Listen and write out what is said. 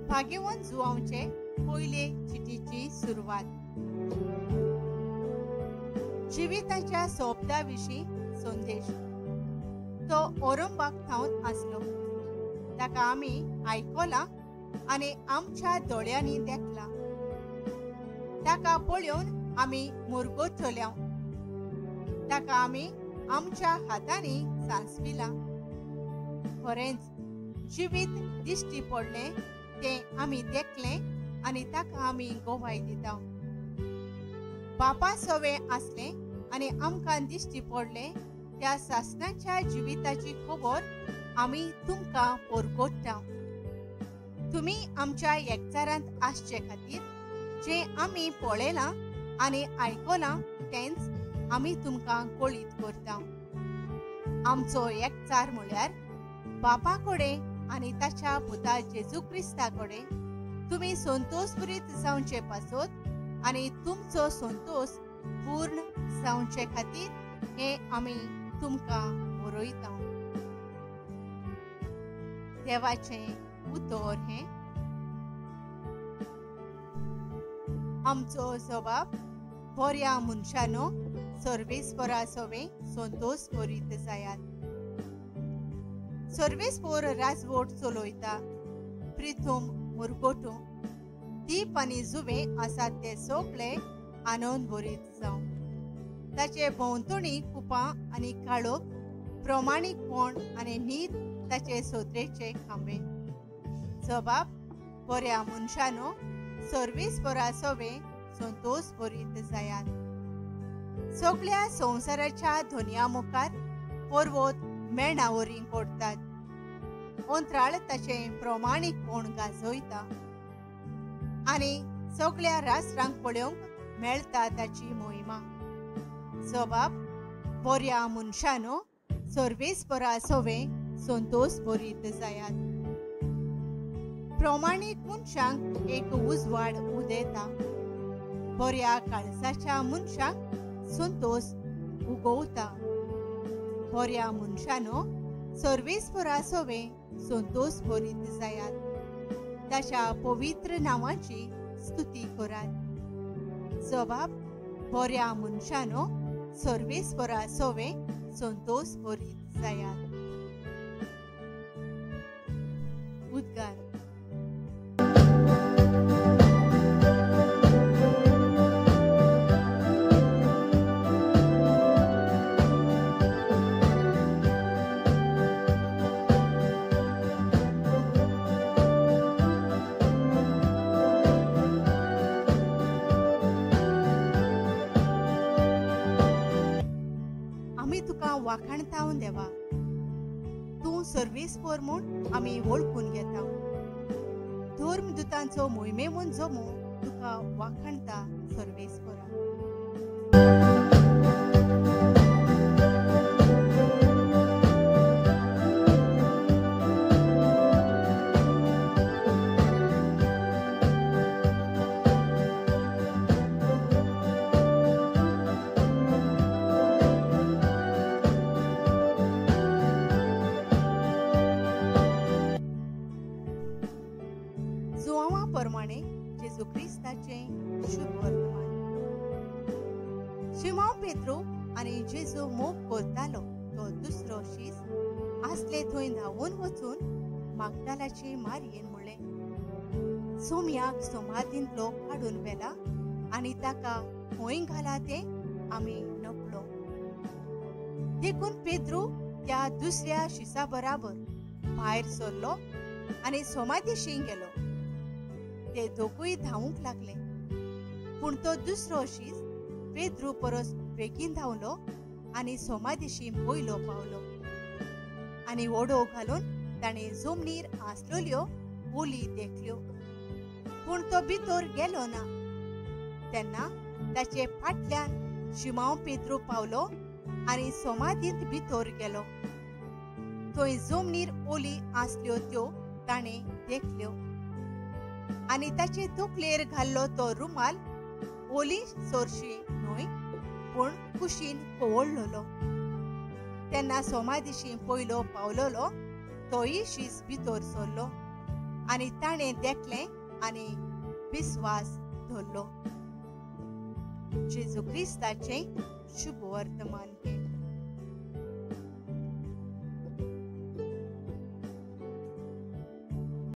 भाग्यवान जुआंचे पयले चिठीची सुरवात. जिविताच्या सोबत्याविशीं संदेश. तो औरंगाबाद थावन आसलो. ताका आमी आयकला आनी आमच्या दोळ्यांनी देखला. ताका पळोवन आमी मुरगोटल्यो. ताका आमी आमच्या हातांनी सांसविला. खरेंच जिवीत दिश्टी पडले ते आमी देखले आनी ताका आमी गोवाय दिता. बापा सवे आसले आनी आमकां दिश्टी पडले त्या सासणाच्या जिविताची खबर आमी तुमकां परगोट्टा. तुमी आमच्या एकचारांत आसचे खातीर जे आमी पळयलां आनी आयकलां तेंच आमी तुमकां कळीत करता. आमचो एकचार म्हळ्यार बापा कडेन आनी ताच्या पुता जेजू क्रिस्ता कडेन तुमी संतोषभरीत जावचे पासत आनी तुमचो संतोष पूर्ण जावचे खातीर हे आमी तुमकां बरयता. देवाचे उतर हे आमचो जबाब बऱ्या मनशानो सर्वेस्परा सवे संतोष भरीत जायात. सर्वेस्पर राजवट चलयता. प्रिथूम मुरगोटू दीप आनी जुवे आसात ते सगळे आनंद भरीत जावं. ताचे भोंवतणी कुपां आनी काळोख प्रमाणीकपण आनी न्हीद ताचे सोत्रेचे खांबे. जबाब बऱ्या मनशानो सर्वेस्परा सवे संतोष भरीत जायात. सगळ्या संवसाराच्या धोनया मुखार पर्वत मेणावरी पडटात. अंतराळ ताचे प्रमाणीकपण गाजयता आनी सगळ्या राष्ट्रांक पळोवंक मेळटा ताची मोहिमा. जबाब बऱ्या मनशानो सर्वेस्परा सवे संतोष भरीत जायात. प्रमाणीक मनशांक एक उजवाड उदेता. बऱ्या काळजाच्या मनशांक संतोष उगवता. बऱ्या मनशानो सर्वेस्परा सवे संतोष भरीत जायात. ताच्या पवित्र नांवाची स्तुती करात. जबाब बऱ्या मनशानो सर्वेस्परा सवे संतोष भरीत जायात. उद्गार. वाखाणता देवा. तू सर्वेस्पर म्हूण आमी वळखून घेता. धर्मदूतांचो मोहिमेमून जमू तुका वाखाणता सर्वेस्परा. प्रमाणे जेजू क्रिस्ताचे शुभ वर्तमान. शिमोन पेद्रो आनी जेजू मोग करतालो तो दुसरो शीस आसले थंय धांवून वचून मागदालाचे मारयेन म्हणलें, सोम्याक समाधींतलो काडून व्हेला आनी ताका खंय घाला ते आमी नकळो. देखून पेद्रो त्या दुसऱ्या शिसा बराबर भायर सरलो आनी समाधीशी गेलो. ते दोगूय धांवूंक लागले. पूण तो दुसरो शीस पेद्रो परस बेगीन धांवलो आनी समाधीशी पयलो पावलो. आनी ओडो घालून ताणें जमनीर आसलेल्यो ओली देखल्यो. पूण तो भितर गेलो ना. तेन्ना ताचे फाटल्यान शिमोन पेद्रो पावलो आनी समाधींत भितर गेलो. थंय जमनीर ओली आसल्यो त्यो ताणें देखल्यो. आनी ताचे तकलेर घाल्लो तो रुमाल ओली सोरशी न्हय पूण कुशीन कवळलोलो. तेन्ना समाधीशी पयलो पावलोलो तोय शीस भितर सरलो आणि ताणे देखले आणि विश्वास धरलो. जेजू ख्रिस्ताचे शुभ वर्तमान हे.